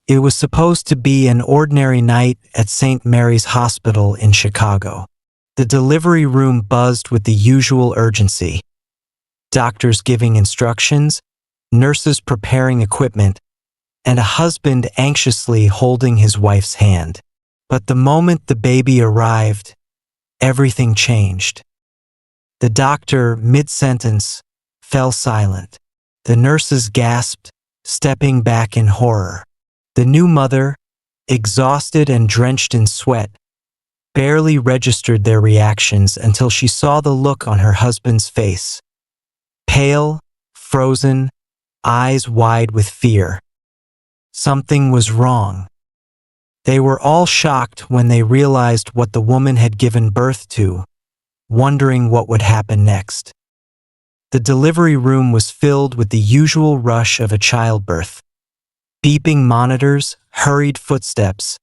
It was supposed to be an ordinary night at St. Mary's Hospital in Chicago. The delivery room buzzed with the usual urgency. Doctors giving instructions, nurses preparing equipment, and a husband anxiously holding his wife's hand. But the moment the baby arrived, everything changed. The doctor, mid-sentence, fell silent. The nurses gasped, stepping back in horror. The new mother, exhausted and drenched in sweat, barely registered their reactions until she saw the look on her husband's face. Pale, frozen, eyes wide with fear. Something was wrong. They were all shocked when they realized what the woman had given birth to, wondering what would happen next. The delivery room was filled with the usual rush of a childbirth. Beeping monitors, hurried footsteps,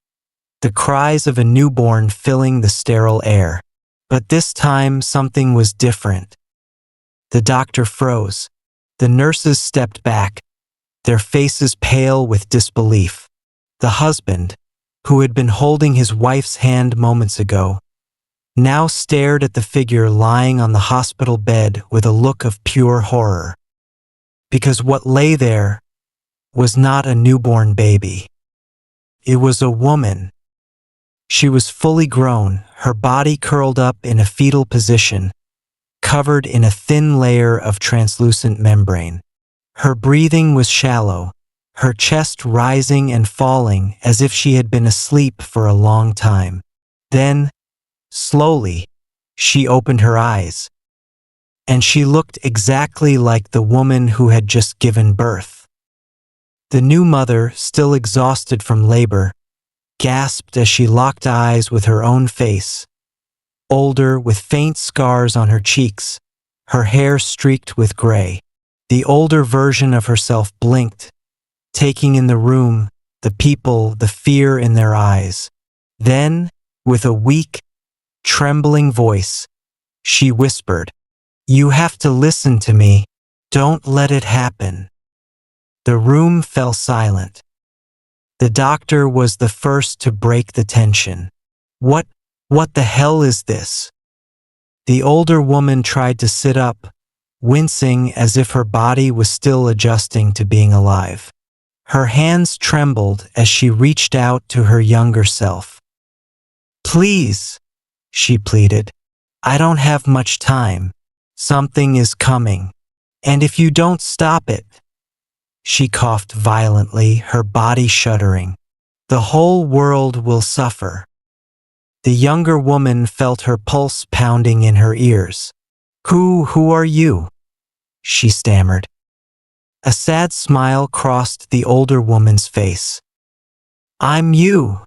the cries of a newborn filling the sterile air. But this time something was different. The doctor froze. The nurses stepped back, their faces pale with disbelief. The husband, who had been holding his wife's hand moments ago, now stared at the figure lying on the hospital bed with a look of pure horror. Because what lay there was not a newborn baby. It was a woman. She was fully grown, her body curled up in a fetal position, covered in a thin layer of translucent membrane. Her breathing was shallow, her chest rising and falling as if she had been asleep for a long time. Then, slowly, she opened her eyes. And she looked exactly like the woman who had just given birth. The new mother, still exhausted from labor, gasped as she locked eyes with her own face. Older, with faint scars on her cheeks, her hair streaked with gray. The older version of herself blinked, taking in the room, the people, the fear in their eyes. Then, with a weak, trembling voice, she whispered, "You have to listen to me. Don't let it happen." The room fell silent. The doctor was the first to break the tension. What the hell is this?" The older woman tried to sit up, wincing as if her body was still adjusting to being alive. Her hands trembled as she reached out to her younger self. "Please," she pleaded, "I don't have much time. Something is coming. And if you don't stop it—" She coughed violently, her body shuddering. "The whole world will suffer." The younger woman felt her pulse pounding in her ears. Who are you?" she stammered. A sad smile crossed the older woman's face. "I'm you,"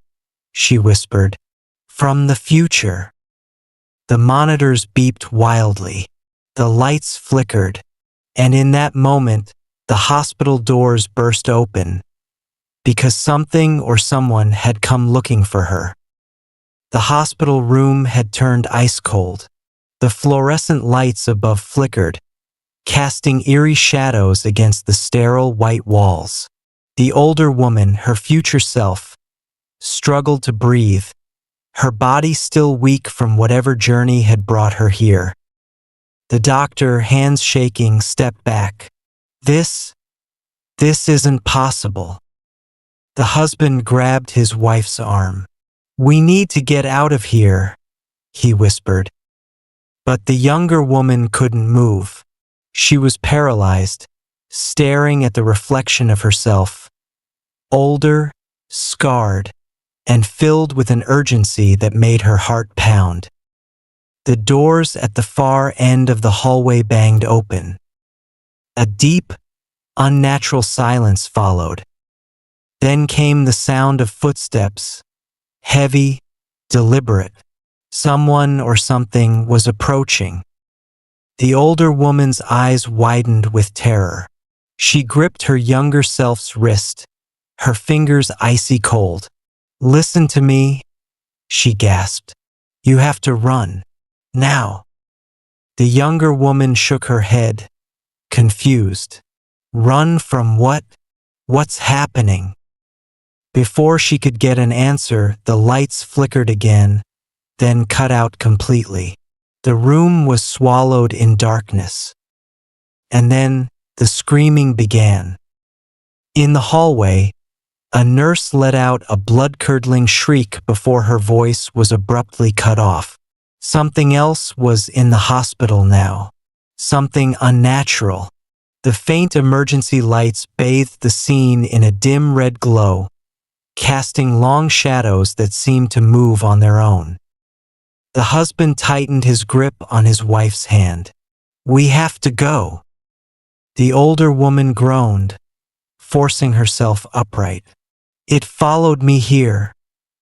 she whispered, "from the future." The monitors beeped wildly. The lights flickered, and in that moment, the hospital doors burst open, because something or someone had come looking for her. The hospital room had turned ice cold. The fluorescent lights above flickered, casting eerie shadows against the sterile white walls. The older woman, her future self, struggled to breathe, her body still weak from whatever journey had brought her here. The doctor, hands shaking, stepped back. This isn't possible." The husband grabbed his wife's arm. "We need to get out of here," he whispered. But the younger woman couldn't move. She was paralyzed, staring at the reflection of herself, older, scarred, and filled with an urgency that made her heart pound. The doors at the far end of the hallway banged open. A deep, unnatural silence followed. Then came the sound of footsteps, heavy, deliberate. Someone or something was approaching. The older woman's eyes widened with terror. She gripped her younger self's wrist, her fingers icy cold. "Listen to me," she gasped. "You have to run. Now." The younger woman shook her head, confused. "Run from what? What's happening?" Before she could get an answer, the lights flickered again, then cut out completely. The room was swallowed in darkness. And then the screaming began. In the hallway, a nurse let out a blood-curdling shriek before her voice was abruptly cut off. Something else was in the hospital now. Something unnatural. The faint emergency lights bathed the scene in a dim red glow, casting long shadows that seemed to move on their own. The husband tightened his grip on his wife's hand. "We have to go." The older woman groaned, forcing herself upright. "It followed me here,"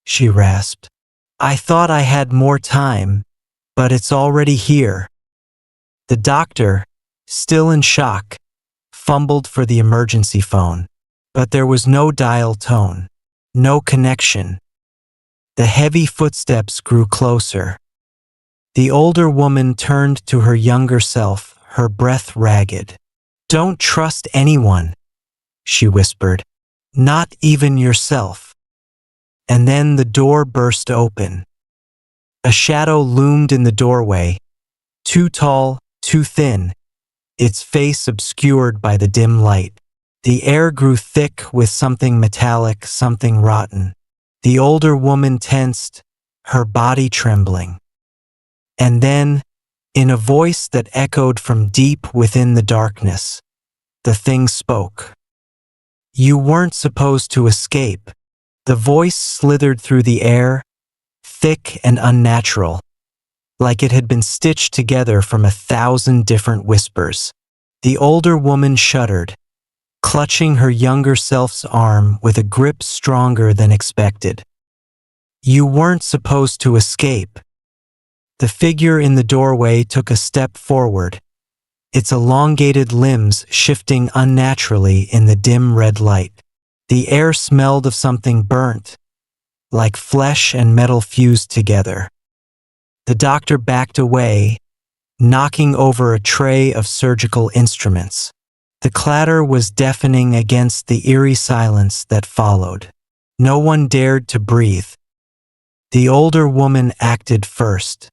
she rasped. "I thought I had more time, but it's already here." The doctor, still in shock, fumbled for the emergency phone, but there was no dial tone, no connection. The heavy footsteps grew closer. The older woman turned to her younger self, her breath ragged. "Don't trust anyone," she whispered, "not even yourself." And then the door burst open. A shadow loomed in the doorway, too tall, too thin, its face obscured by the dim light. The air grew thick with something metallic, something rotten. The older woman tensed, her body trembling. And then, in a voice that echoed from deep within the darkness, the thing spoke. "You weren't supposed to escape." The voice slithered through the air, thick and unnatural, like it had been stitched together from 1,000 different whispers. The older woman shuddered, clutching her younger self's arm with a grip stronger than expected. "You weren't supposed to escape." The figure in the doorway took a step forward, its elongated limbs shifting unnaturally in the dim red light. The air smelled of something burnt, like flesh and metal fused together. The doctor backed away, knocking over a tray of surgical instruments. The clatter was deafening against the eerie silence that followed. No one dared to breathe. The older woman acted first.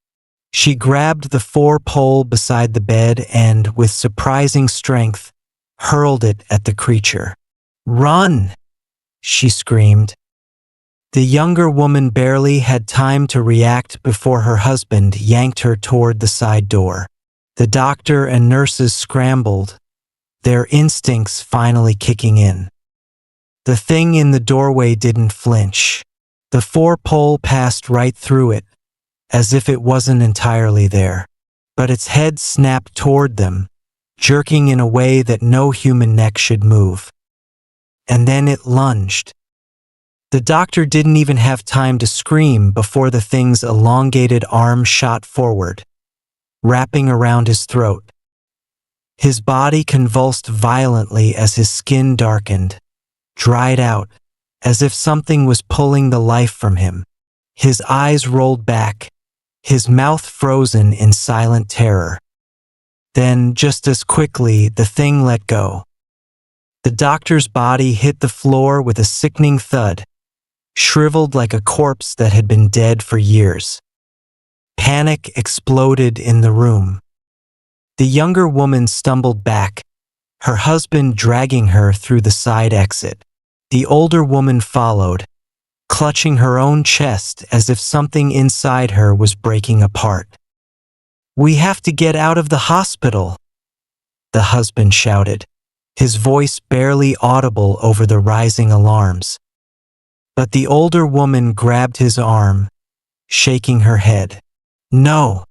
She grabbed the 4-pole beside the bed and, with surprising strength, hurled it at the creature. "Run!" she screamed. The younger woman barely had time to react before her husband yanked her toward the side door. The doctor and nurses scrambled, their instincts finally kicking in. The thing in the doorway didn't flinch. The 4-pole passed right through it, as if it wasn't entirely there. But its head snapped toward them, jerking in a way that no human neck should move. And then it lunged. The doctor didn't even have time to scream before the thing's elongated arm shot forward, wrapping around his throat. His body convulsed violently as his skin darkened, dried out, as if something was pulling the life from him. His eyes rolled back, his mouth frozen in silent terror. Then, just as quickly, the thing let go. The doctor's body hit the floor with a sickening thud, shriveled like a corpse that had been dead for years. Panic exploded in the room. The younger woman stumbled back, her husband dragging her through the side exit. The older woman followed, clutching her own chest as if something inside her was breaking apart. "We have to get out of the hospital," the husband shouted, his voice barely audible over the rising alarms. But the older woman grabbed his arm, shaking her head. "No."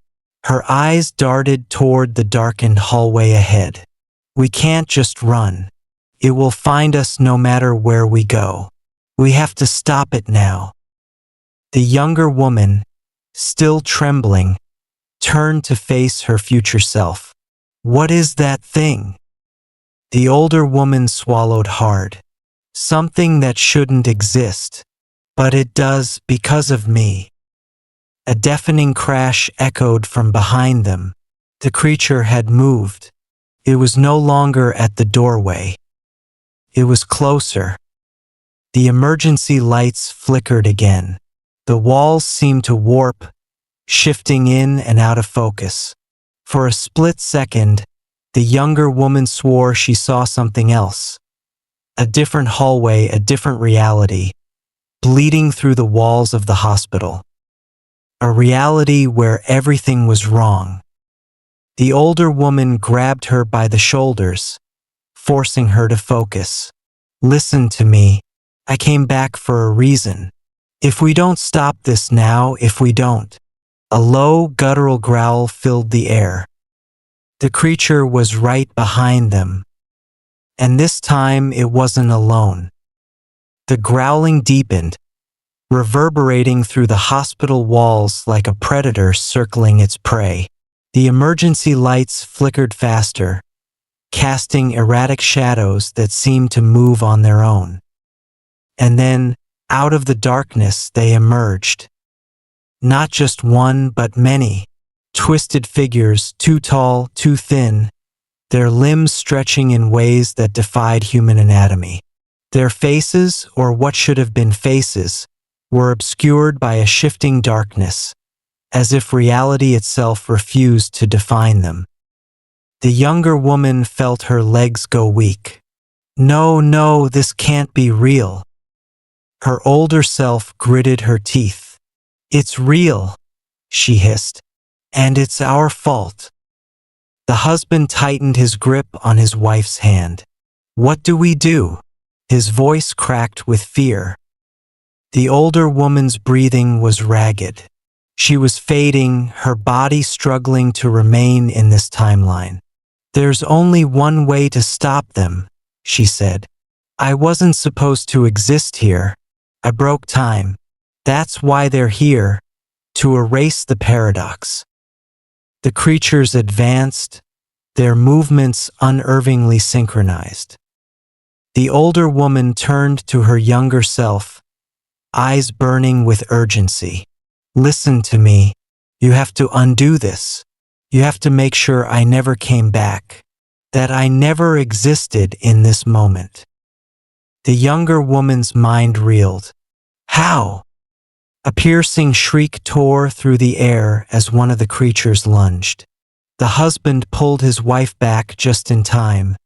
Her eyes darted toward the darkened hallway ahead. "We can't just run. It will find us no matter where we go. We have to stop it now." The younger woman, still trembling, turned to face her future self. "What is that thing?" The older woman swallowed hard. "Something that shouldn't exist. But it does because of me." A deafening crash echoed from behind them. The creature had moved. It was no longer at the doorway. It was closer. The emergency lights flickered again. The walls seemed to warp, shifting in and out of focus. For a split second, the younger woman swore she saw something else. A different hallway, a different reality, bleeding through the walls of the hospital. A reality where everything was wrong. The older woman grabbed her by the shoulders, forcing her to focus. Listen to me. I came back for a reason. If we don't stop this now, if we don't. A low, guttural growl filled the air. The creature was right behind them. And this time it wasn't alone. The growling deepened, reverberating through the hospital walls like a predator circling its prey. The emergency lights flickered faster, casting erratic shadows that seemed to move on their own. And then, out of the darkness, they emerged. Not just one, but many. Twisted figures, too tall, too thin, their limbs stretching in ways that defied human anatomy. Their faces, or what should have been faces, were obscured by a shifting darkness, as if reality itself refused to define them. The younger woman felt her legs go weak. No, this can't be real. Her older self gritted her teeth. It's real, she hissed, and it's our fault. The husband tightened his grip on his wife's hand. What do we do? His voice cracked with fear. The older woman's breathing was ragged. She was fading, her body struggling to remain in this timeline. There's only one way to stop them, she said. I wasn't supposed to exist here. I broke time. That's why they're here, to erase the paradox. The creatures advanced, their movements unervingly synchronized. The older woman turned to her younger self, eyes burning with urgency. Listen to me. You have to undo this. You have to make sure I never came back, that I never existed in this moment. The younger woman's mind reeled. How? A piercing shriek tore through the air as one of the creatures lunged. The husband pulled his wife back just in time,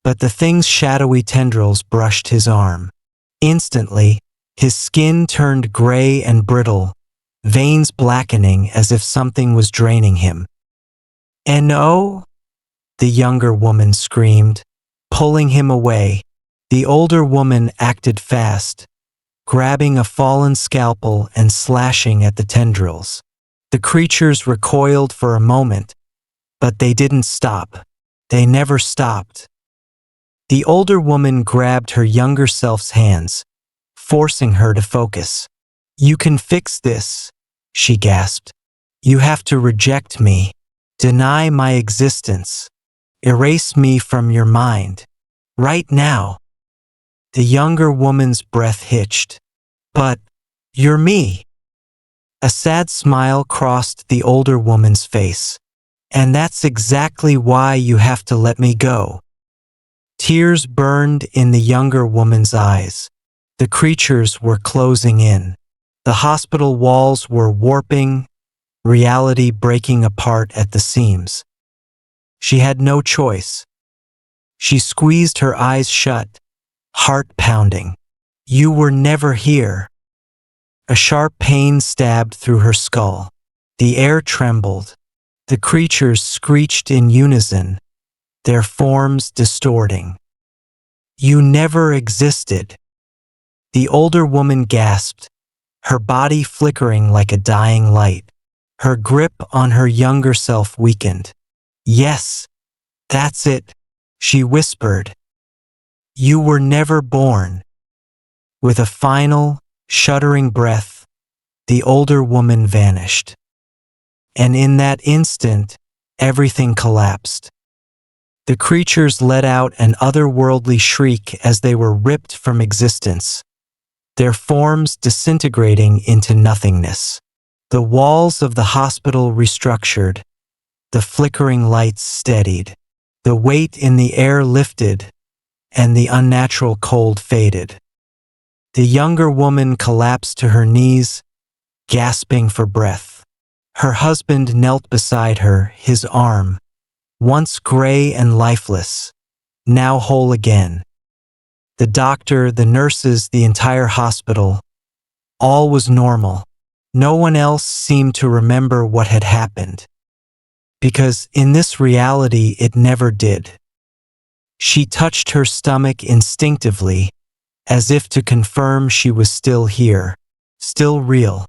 but the thing's shadowy tendrils brushed his arm. Instantly, his skin turned gray and brittle, veins blackening as if something was draining him. "No!" the younger woman screamed, pulling him away. The older woman acted fast, grabbing a fallen scalpel and slashing at the tendrils. The creatures recoiled for a moment, but they didn't stop. They never stopped. The older woman grabbed her younger self's hands, forcing her to focus. "You can fix this," she gasped. "You have to reject me, deny my existence, erase me from your mind, right now." The younger woman's breath hitched. "But you're me." A sad smile crossed the older woman's face. "And that's exactly why you have to let me go." Tears burned in the younger woman's eyes. The creatures were closing in. The hospital walls were warping, reality breaking apart at the seams. She had no choice. She squeezed her eyes shut, heart pounding. "You were never here." A sharp pain stabbed through her skull. The air trembled. The creatures screeched in unison, their forms distorting. "You never existed." The older woman gasped, her body flickering like a dying light. Her grip on her younger self weakened. "Yes, that's it," she whispered. "You were never born." With a final, shuddering breath, the older woman vanished. And in that instant, everything collapsed. The creatures let out an otherworldly shriek as they were ripped from existence, their forms disintegrating into nothingness. The walls of the hospital restructured, the flickering lights steadied, the weight in the air lifted, and the unnatural cold faded. The younger woman collapsed to her knees, gasping for breath. Her husband knelt beside her, his arm, once gray and lifeless, now whole again. The doctor, the nurses, the entire hospital, all was normal. No one else seemed to remember what had happened. Because in this reality it never did. She touched her stomach instinctively, as if to confirm she was still here, still real.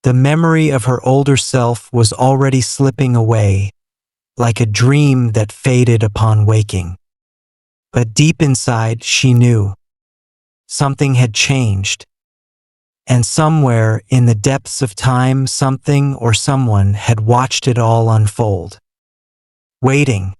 The memory of her older self was already slipping away, like a dream that faded upon waking. But deep inside she knew something had changed. And somewhere in the depths of time, something or someone had watched it all unfold. Waiting,